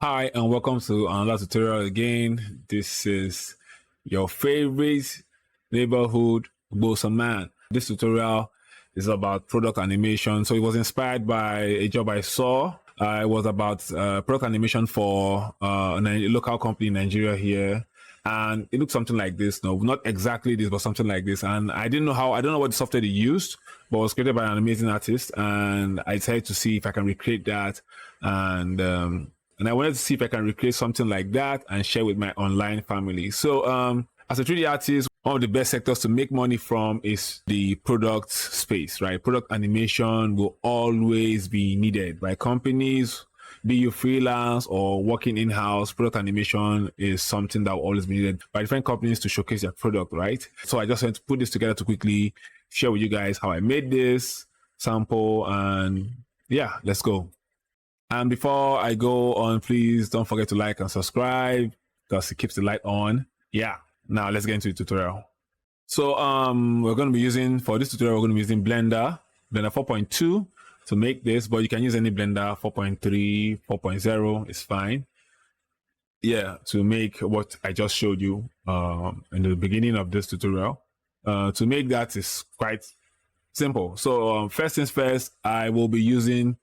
Hi and welcome to another tutorial again. This is your favorite neighborhood bosun man. This tutorial is about product animation. So it was inspired by a job I saw. It was about product animation for a local company in Nigeria here. And it looked something like this. No, not exactly this, but something like this. And I don't know what the software they used, but it was created by an amazing artist. And I decided to see if I can recreate that. And I wanted to see if I can recreate something like that and share with my online family. So as a 3D artist, one of the best sectors to make money from is the product space, right? Product animation will always be needed by companies, be you freelance or working in-house. Product animation is something that will always be needed by different companies to showcase their product, right? So I just want to put this together to quickly share with you guys how I made this sample, and yeah, let's go. And before I go on, please don't forget to like and subscribe because it keeps the light on. Yeah, now let's get into the tutorial. So we're going to be using, for this tutorial, we're going to be using Blender 4.2 to make this, but you can use any Blender 4.3, 4.0 is fine. Yeah, to make what I just showed you in the beginning of this tutorial. To make that is quite simple. So first things first, I will be using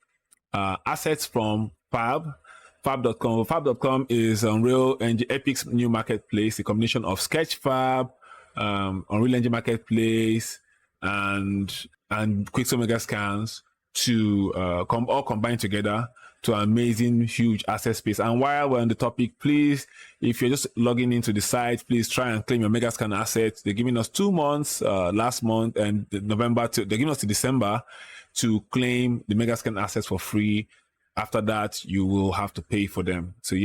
assets from fab.com. Fab.com is Unreal Engine Epic's new marketplace, a combination of Sketchfab, Unreal Engine Marketplace, and Quixel Mega Scans to all combined together to an amazing, huge asset space. And while we're on the topic, please, if you're just logging into the site, please try and claim your Megascan assets. They're giving us 2 months, last month and November, they're giving us to December to claim the Megascan assets for free. After that, you will have to pay for them. So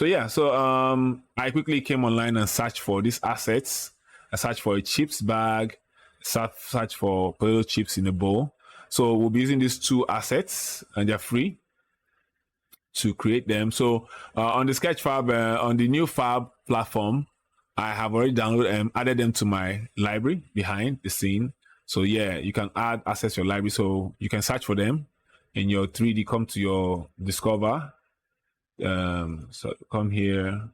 I quickly came online and searched for these assets. I searched for a chips bag, search for potato chips in a bowl. So we'll be using these 2 assets and they're free to create them. So on the Sketchfab, on the new Fab platform, I have already downloaded and added them to my library behind the scene. So yeah, you can add access to your library. So you can search for them in your 3D, come to your Discover. So come here,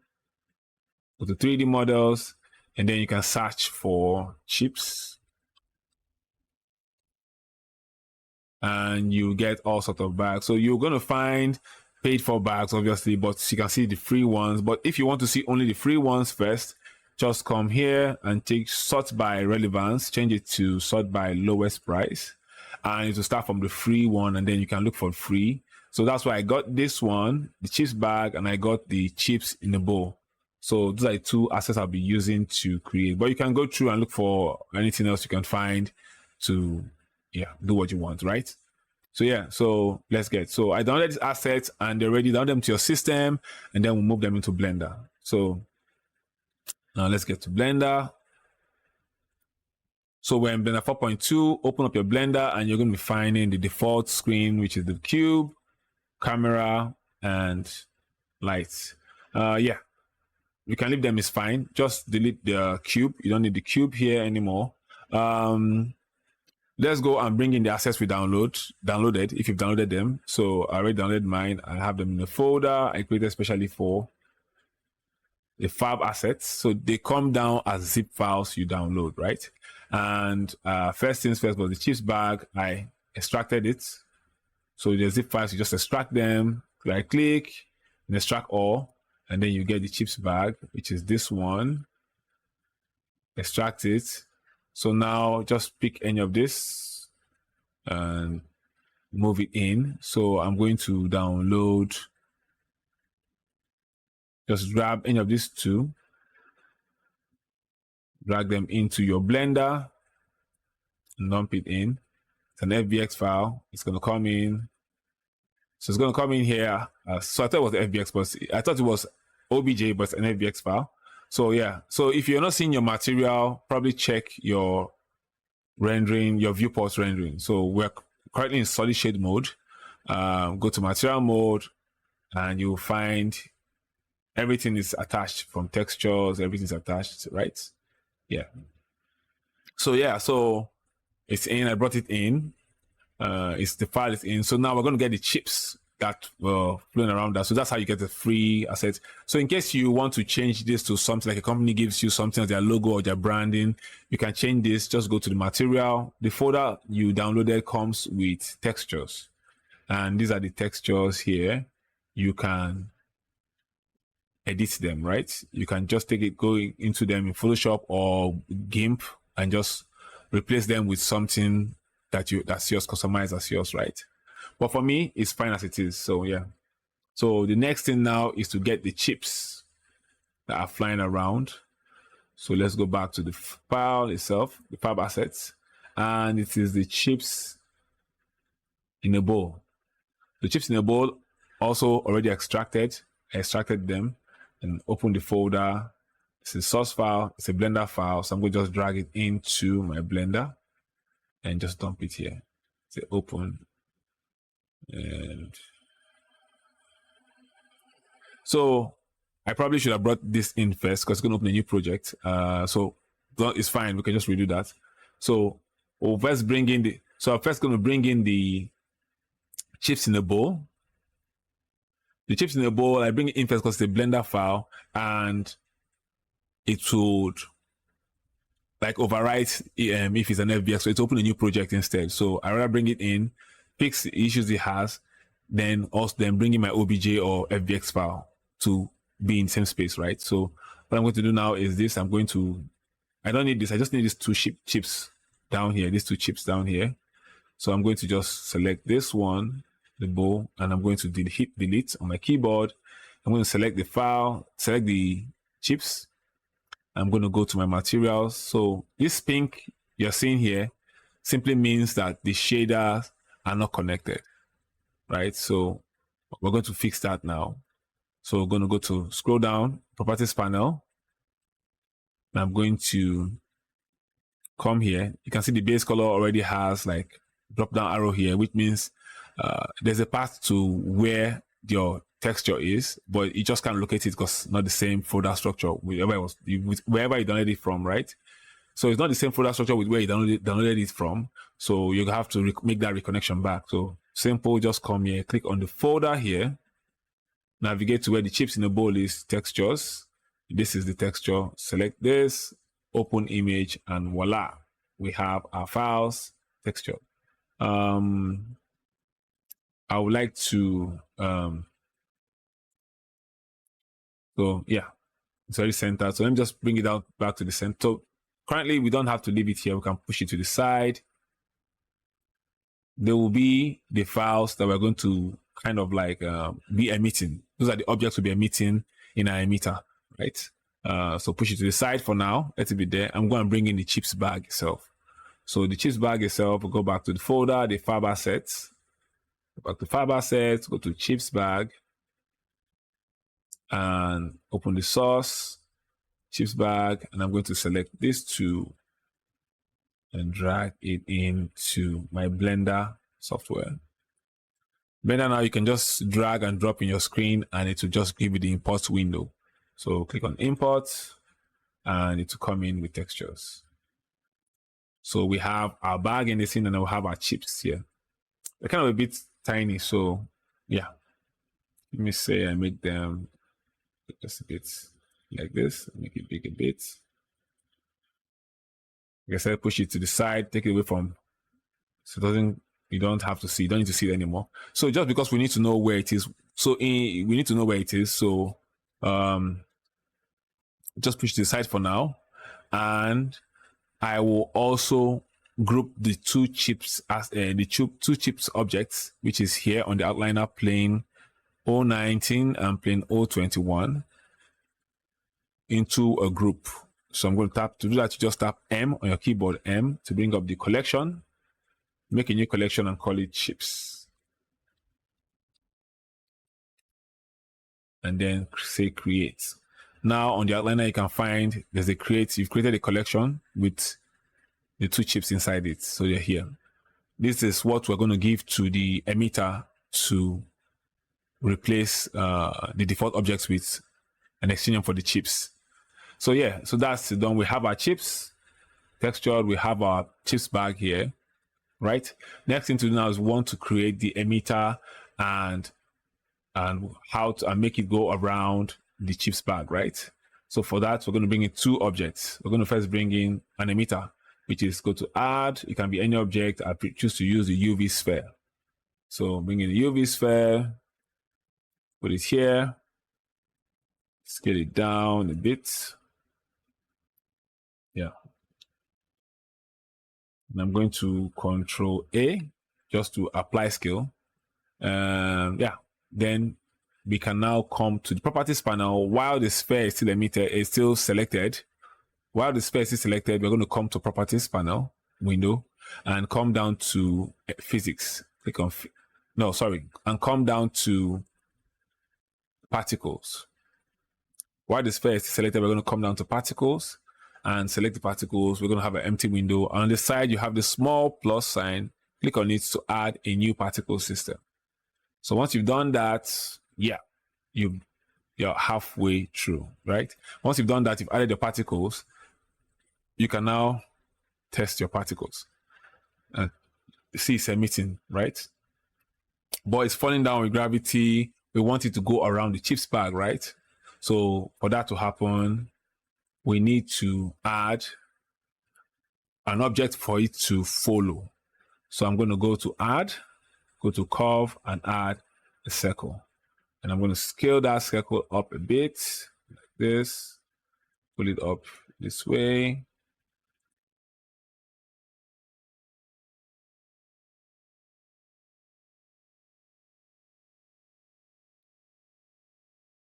go to 3D models, and then you can search for chips. And you get all sorts of bags. So you're going to find paid for bags, obviously, but you can see the free ones. But if you want to see only the free ones first, just come here and take sort by relevance, change it to sort by lowest price. And it will start from the free one, and then you can look for free. So that's why I got this one, the chips bag, and I got the chips in the bowl. So those are the 2 assets I'll be using to create. But you can go through and look for anything else you can find to do what you want, right? So let's get. So I downloaded these assets and they're ready. Download them to your system, and then we'll move them into Blender. So now let's get to Blender. So we're in Blender 4.2, open up your Blender and you're going to be finding the default screen, which is the cube, camera, and lights. Yeah, you can leave them, it's fine. Just delete the cube. You don't need the cube here anymore. Let's go and bring in the assets we downloaded, if you've downloaded them. So I already downloaded mine. I have them in a folder I created especially for the Fab assets. So they come down as zip files you download, right? And first things first was the chips bag. I extracted it. So the zip files, you just extract them, right click and extract all, and then you get the chips bag, which is this one. Extract it. So now just pick any of this and move it in. So I'm going to download, just grab any of these 2, drag them into your Blender and dump it in. It's an FBX file. It's going to come in. So it's going to come in here. So I thought it was FBX, but I thought it was OBJ, but it's an FBX file. So yeah, so if you're not seeing your material, probably check your rendering, your viewport rendering. So we're currently in solid shade mode. Go to material mode and you'll find everything is attached from textures, everything's attached, right? Yeah. So it's in, I brought it in. The file is in. So now we're going to get the chips that flowing around that. So that's how you get the free assets. So in case you want to change this to something like a company gives you something as their logo or their branding, you can change this. Just go to the material. The folder you downloaded comes with textures, and these are the textures here. You can edit them, right? You can just take it, go into them in Photoshop or GIMP, and just replace them with something that's yours, customized as yours, right? But for me, it's fine as it is. So yeah. So the next thing now is to get the chips that are flying around. So let's go back to the file itself, the fab assets, and it is the chips in a bowl. The chips in a bowl also already extracted. I extracted them and open the folder. It's a source file, it's a Blender file. So I'm going to just drag it into my Blender and just dump it here. Say open. And so I probably should have brought this in first because it's going to open a new project. So it's fine. We can just redo that. So we'll first bring in I'm first going to bring in the chips in the bowl. The chips in the bowl, I bring it in first because it's a Blender file, and it would like overwrite if it's an FBX. So it's open a new project instead. So I rather bring it in, fix the issues it has, then bring in my OBJ or FBX file to be in the same space, right? So what I'm going to do now is this. I don't need this. I just need these two chips down here, So I'm going to just select this one, the bowl, and I'm going to hit delete on my keyboard. I'm going to select the file, select the chips. I'm going to go to my materials. So this pink you're seeing here simply means that the shaders are not connected, right? So we're going to fix that now. So we're going to go to scroll down, properties panel. And I'm going to come here. You can see the base color already has like drop down arrow here, which means there's a path to where your texture is, but you just can't locate it because not the same folder structure wherever you downloaded it from, right? So it's not the same folder structure with where you downloaded it from. So you have to make that reconnection back. So simple, just come here, click on the folder here, navigate to where the chips in the bowl is, textures. This is the texture. Select this, open image, and voila, we have our files texture. I would like to so yeah, it's already centered. So let me just bring it out back to the center. So currently we don't have to leave it here. We can push it to the side. There will be the files that we're going to kind of like be emitting. Those are the objects we'll be emitting in our emitter, right? So push it to the side for now. Let it be there. I'm going to bring in the chips bag itself. So the chips bag itself, we'll go back to the folder, the fab assets. Go back to fab assets, go to chips bag, and open the source, chips bag, and I'm going to select these two and drag it into my Blender software. Blender now you can just drag and drop in your screen and it will just give you the import window. So click on import and it will come in with textures. So we have our bag in the scene and we'll have our chips here. They're kind of a bit tiny, so yeah. Let me say I make them just a bit like this, make it big a bit. Like I said, push it to the side, take it away from, so you don't have to see, you don't need to see it anymore. So just because we need to know where it is, we need to know where it is. So just push to the side for now. And I will also group the two chips as the two chips objects, which is here on the outliner plane 019 and plane 021 into a group. So I'm going to tap, to do that, you just tap M on your keyboard, M, to bring up the collection, make a new collection and call it chips. And then say create. Now on the outliner, you can find there's a create, you've created a collection with the two chips inside it. So they're here. This is what we're going to give to the emitter to replace the default objects with and exchange them for the chips. So yeah, so that's done. We have our chips textured, we have our chips bag here, right? Next thing to do now is we want to create the emitter and and how to and make it go around the chips bag, right? So for that, we're going to bring in two objects. We're going to first bring in an emitter, which is go to add. It can be any object. I choose to use the UV sphere. So bring in the UV sphere, put it here, scale it down a bit. Yeah. And I'm going to Control A just to apply scale. Yeah. Then we can now come to the properties panel. While the sphere is still emitted, is still selected. While the sphere is still selected, we're going to come to properties panel window and come down to physics. Click on and come down to particles. While the sphere is selected, we're going to come down to particles and select the particles. We're going to have an empty window. On the side, you have the small plus sign. Click on it to add a new particle system. So once you've done that, yeah, you're halfway through, right? Once you've done that, you've added the particles. You can now test your particles. See it's emitting, right? But it's falling down with gravity. We want it to go around the chips bag, right? So for that to happen, we need to add an object for it to follow. So I'm going to go to add, go to curve and add a circle. And I'm going to scale that circle up a bit like this, pull it up this way.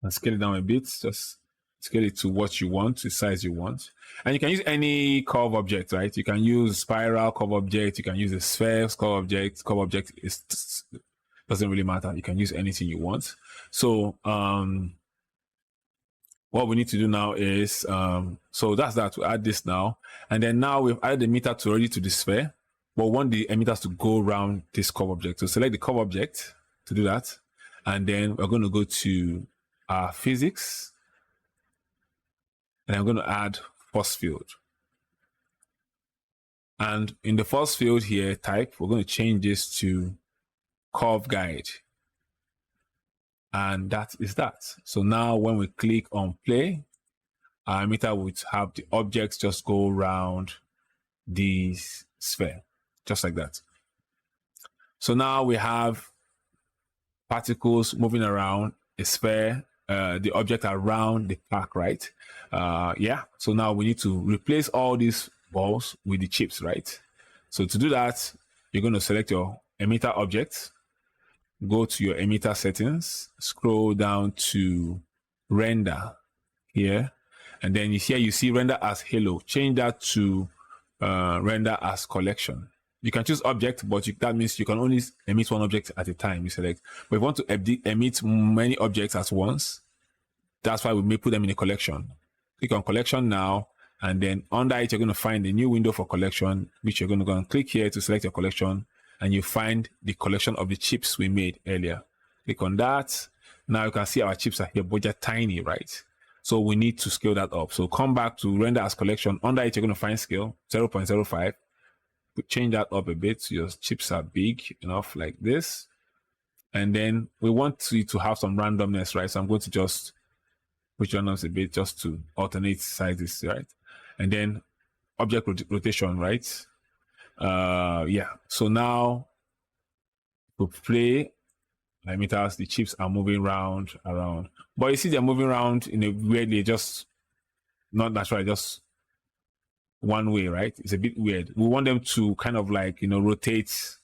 And scale it down a bit, just scale it to what you want, the size you want. And you can use any curve object, right? You can use spiral curve object, you can use a sphere curve object. Curve object doesn't really matter. You can use anything you want. So what we need to do now is so that's that. We add this now, and then now we've added the emitter already to the sphere, but we want the emitters to go around this curve object. So select the curve object to do that, and then we're going to go to physics, and I'm going to add force field. And in the force field here, type, we're going to change this to curve guide. And that is that. So now when we click on play, our emitter would have the objects just go around the sphere, just like that. So now we have particles moving around a sphere, the object around the pack, right? Yeah. So now we need to replace all these balls with the chips, right? So to do that, you're going to select your emitter object, go to your emitter settings, scroll down to render here, and then here you see render as halo. Change that to render as collection. You can choose object, but that means you can only emit one object at a time. You select. But if you want to emit many objects at once, that's why we may put them in a collection. Click on collection now, and then under it, you're going to find a new window for collection, which you're going to go and click here to select your collection, and you find the collection of the chips we made earlier. Click on that. Now you can see our chips are here, but they're tiny, right? So we need to scale that up. So come back to render as collection. Under it, you're going to find scale 0.05. Change that up a bit so your chips are big enough like this. And then we want it to have some randomness, right? So I'm going to just push randomness a bit just to alternate sizes, right? And then object rotation, right? Yeah. So now to play emitters, the chips are moving around. But you see they're moving around in a weirdly, just not natural, just one way, right? It's a bit weird. We want them to kind of like, rotate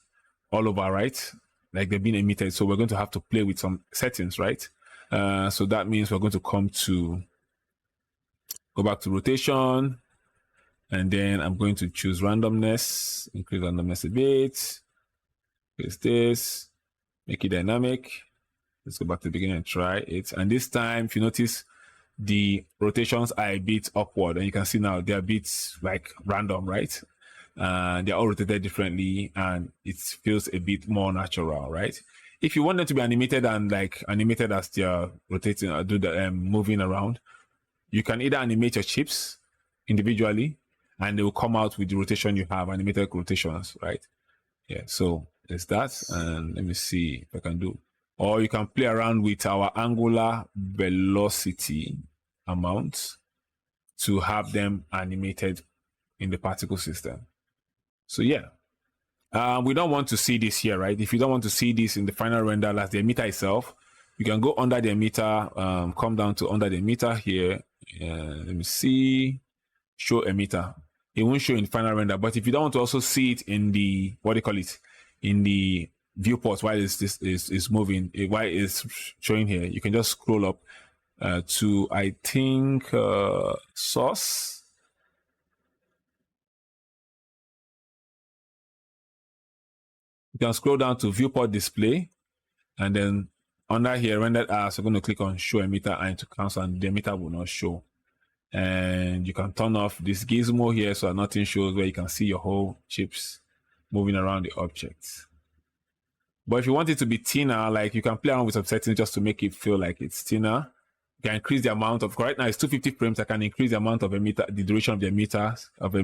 all over, right? Like they're being emitted. So we're going to have to play with some settings, right? So that means we're going to go back to rotation, and then I'm going to choose randomness, increase randomness a bit, place this, make it dynamic. Let's go back to the beginning and try it. And this time, if you notice, the rotations are a bit upward, and you can see now they're a bit like random, right? They're all rotated differently, and it feels a bit more natural, right? If you want them to be animated and like animated as they're rotating or moving around, you can either animate your chips individually, and they will come out with the rotation you have, animated rotations, right? Yeah. So there's that, and let me see if I can do or you can play around with our angular velocity amount to have them animated in the particle system. So yeah, we don't want to see this here, right? If you don't want to see this in the final render as the emitter itself, you can go under the emitter, come down to under the emitter here. Let me see, show emitter. It won't show in final render, but if you don't want to also see it in the, what do you call it, in the viewport while this is moving, while it's showing here, you can just scroll up to, I think, source. You can scroll down to viewport display, and then under here, rendered as, we're going to click on show emitter and to cancel, and the emitter will not show. And you can turn off this gizmo here so that nothing shows, where you can see your whole chips moving around the object. But if you want it to be thinner, like, you can play around with some settings just to make it feel like it's thinner. You can increase the amount of, right now it's 250 frames. I can increase the amount of emitter, the duration of the emitters of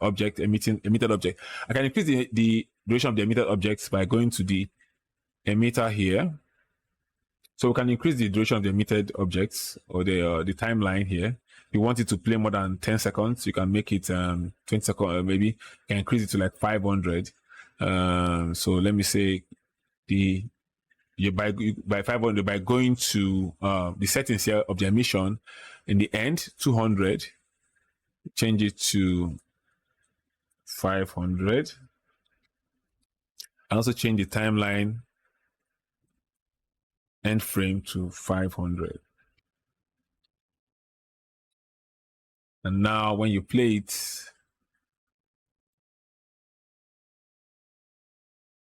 object, emitted object. I can increase the duration of the emitted objects by going to the emitter here. So we can increase the duration of the emitted objects, or the timeline here. If you want it to play more than 10 seconds, you can make it 20 seconds, maybe you can increase it to like 500. So let me say by 500, by going to the settings here of the emission, in the end 200, change it to 500, and also change the timeline end frame to 500. And now when you play it,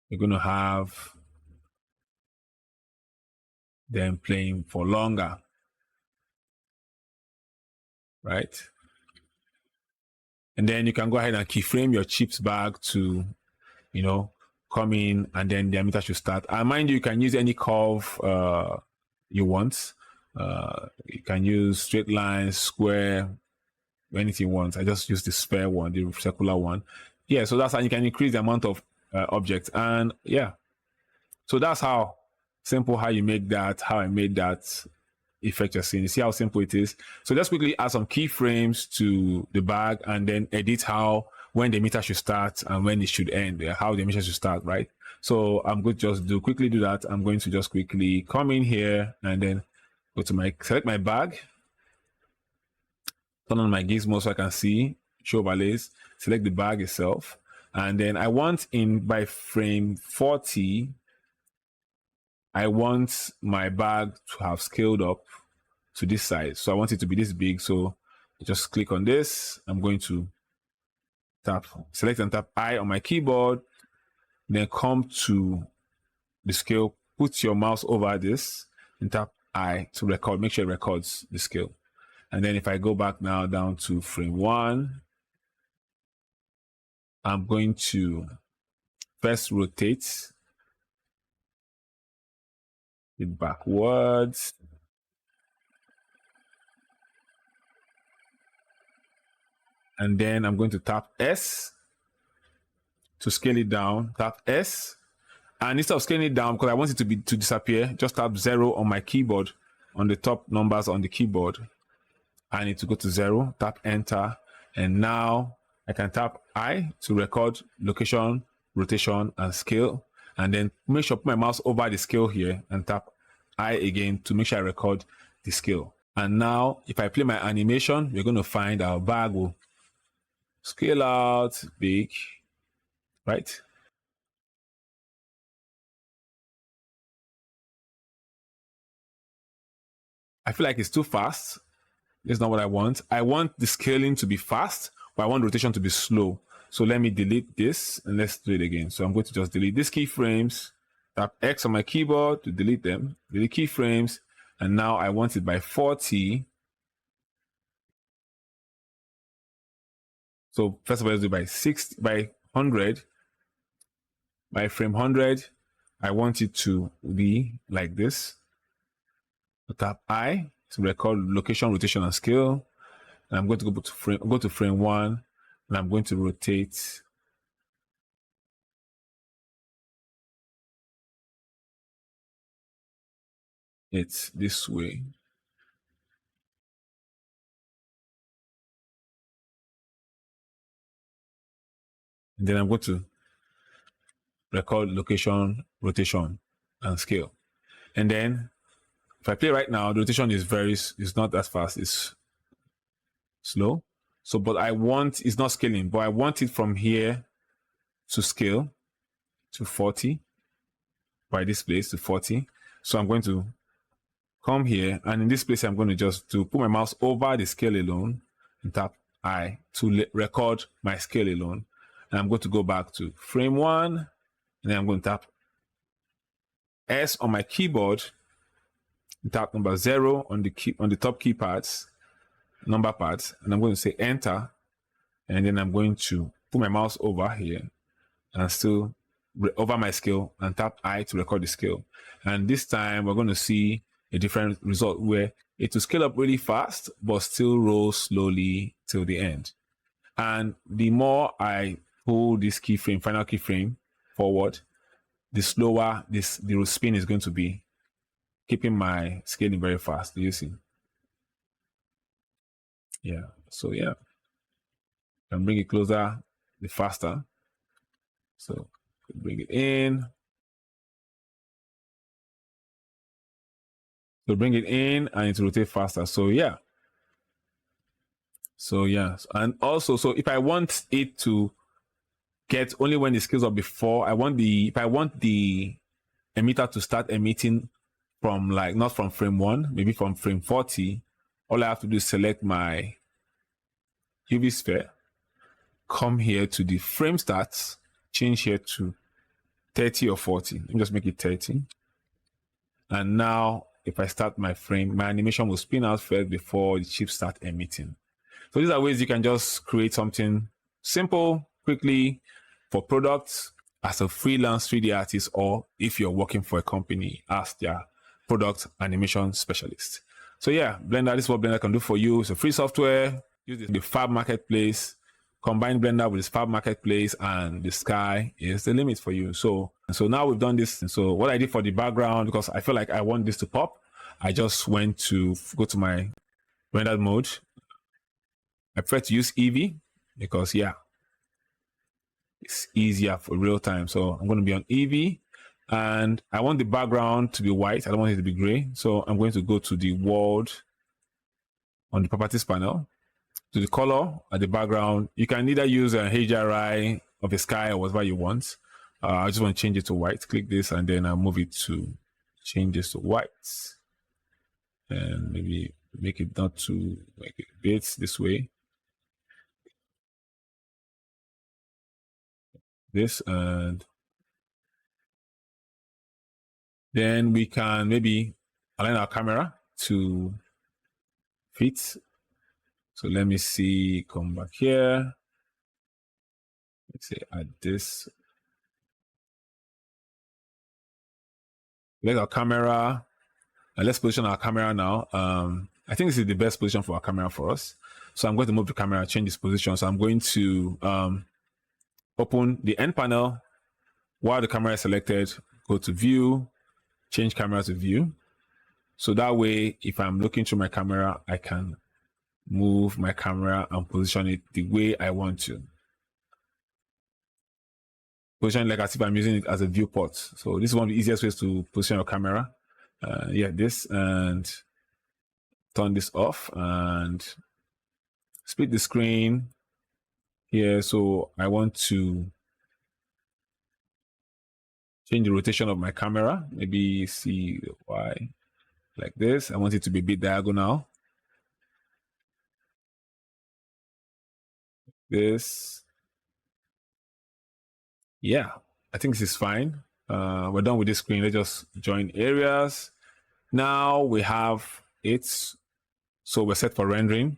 you're going to have them playing for longer, right? And then you can go ahead and keyframe your chips back to, you know, come in, and then the emitter should start. And mind you, you can use any curve you want. You can use straight lines, square, anything you want. I just use the sphere one, the circular one. Yeah, so that's how you can increase the amount of objects. And yeah, so that's how simple how you make that, how I made that effect you're seeing. You see how simple it is. So let's quickly add some keyframes to the bag, and then edit how, when the emitter should start and when it should end, how the emission should start, right? So I'm going to just quickly do that. I'm going to just quickly come in here and then go to select my bag, turn on my gizmo so I can see, show overlays, select the bag itself. And then I want by frame 40, I want my bag to have scaled up to this size. So I want it to be this big. So just click on this. I'm going to select and tap I on my keyboard, then come to the scale, put your mouse over this and tap I to record, make sure it records the scale. And then if I go back now down to frame 1, I'm going to first rotate it backwards. And then I'm going to tap S to scale it down, tap S. And instead of scaling it down, because I want it to disappear, just tap 0 on my keyboard, on the top numbers on the keyboard. I need to go to 0, tap enter. And now I can tap I to record location, rotation, and scale. And then make sure I put my mouse over the scale here and tap I again to make sure I record the scale. And now if I play my animation, we're going to find our bag will scale out big, right? I feel like it's too fast. That's not what I want. I want the scaling to be fast, but I want rotation to be slow. So let me delete this and let's do it again. So I'm going to just delete these keyframes, tap X on my keyboard to delete them, delete keyframes, and now I want it by 40. So first of all, let's do by 60, by 100. By frame 100, I want it to be like this. So tap I to record location, rotation, and scale. And I'm going to go to frame 1, and I'm going to rotate it this way. And then I'm going to record location, rotation, and scale. And then if I play right now, the rotation is not that fast, it's slow. So, but it's not scaling, but I want it from here to scale to 40 by this place to 40. So I'm going to come here, and in this place, I'm going to just put my mouse over the scale alone and tap I to record my scale alone. And I'm going to go back to frame 1, and then I'm going to tap S on my keyboard, and tap number 0 on the top keypads, number pads, and I'm going to say enter, and then I'm going to put my mouse over here and still over my scale and tap I to record the scale. And this time we're going to see a different result where it will scale up really fast but still roll slowly till the end. And the more I pull this keyframe, final keyframe forward, the slower the spin is going to be, keeping my scaling very fast. Do you see? Yeah. So yeah, and bring it closer, the faster. So bring it in. So bring it in and it will rotate faster. So yeah. So yeah. And also, so if I want it to get only when the scales up before, if I want the emitter to start emitting from not from frame 1, maybe from frame 40, all I have to do is select my UV sphere, come here to the frame starts, change here to 30 or 40. Let me just make it 30. And now if I start my frame, my animation will spin out first before the chips start emitting. So these are ways you can just create something simple, quickly for products as a freelance 3D artist, or if you're working for a company as their product animation specialist. So yeah, Blender, this is what Blender can do for you. It's a free software. Use the Fab Marketplace. Combine Blender with this Fab Marketplace, and the sky is the limit for you. So now we've done this. And so what I did for the background, because I feel like I want this to pop, I just went to go to my rendered mode. I prefer to use Eevee because yeah, it's easier for real time. So I'm going to be on Eevee, and I want the background to be white. I don't want it to be gray. So I'm going to go to the world on the properties panel, to the color at the background. You can either use a HDRI of the sky or whatever you want. I just want to change it to white. Click this, and then I'll move it to change this to white, and maybe make it not too like a bit this way. This, and then we can maybe align our camera to fit. So let me see, come back here. Let's say add this. Select our camera, and let's position our camera now. I think this is the best position for our camera for us. So I'm going to move the camera, change this position. So I'm going to open the end panel while the camera is selected, go to view, change camera to view. So that way, if I'm looking through my camera, I can move my camera and position it the way I want to. Position it like as if I'm using it as a viewport. So this is one of the easiest ways to position your camera. Yeah, this, and turn this off and split the screen here. So I want to change the rotation of my camera. Maybe see why like this. I want it to be a bit diagonal. This. Yeah, I think this is fine. We're done with this screen. Let's just join areas. Now we have it. So we're set for rendering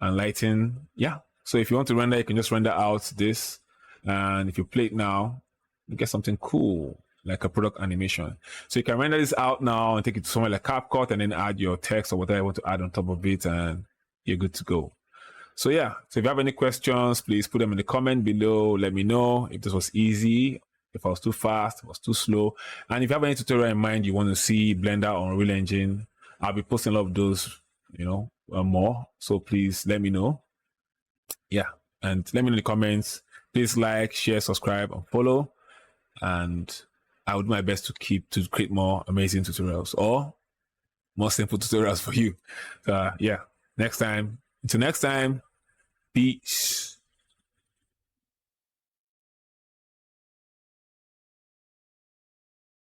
and lighting. Yeah. So if you want to render, you can just render out this. And if you play it now, you get something cool, like a product animation. So you can render this out now and take it to somewhere like CapCut, and then add your text or whatever you want to add on top of it, and you're good to go. So yeah, so if you have any questions, please put them in the comment below. Let me know if this was easy. if I was too fast, if I was too slow. And if you have any tutorial in mind you want to see, Blender or Unreal Engine, I'll be posting a lot of those, more. So please let me know. Yeah. And let me know in the comments. Please like, share, subscribe, and follow. And I will do my best to create more amazing tutorials or more simple tutorials for you. Yeah. Until next time, peace.